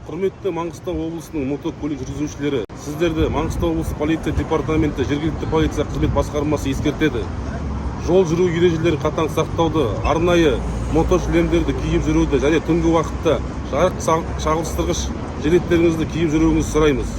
Құрметті Маңғыстау облысының мотокөлік жүргізушілері, сіздерді Маңғыстау облысы полиция департаменті жергілікті полиция қызмет басқармасы ескертеді. Жол жүру ережелерін қатаң сақтауды, арнайы мотошлемдерді киіп жүруді және түнгі уақытта жарық шағылыстырғыш жилеттеріңізді киіп жүруіңізді сұраймыз.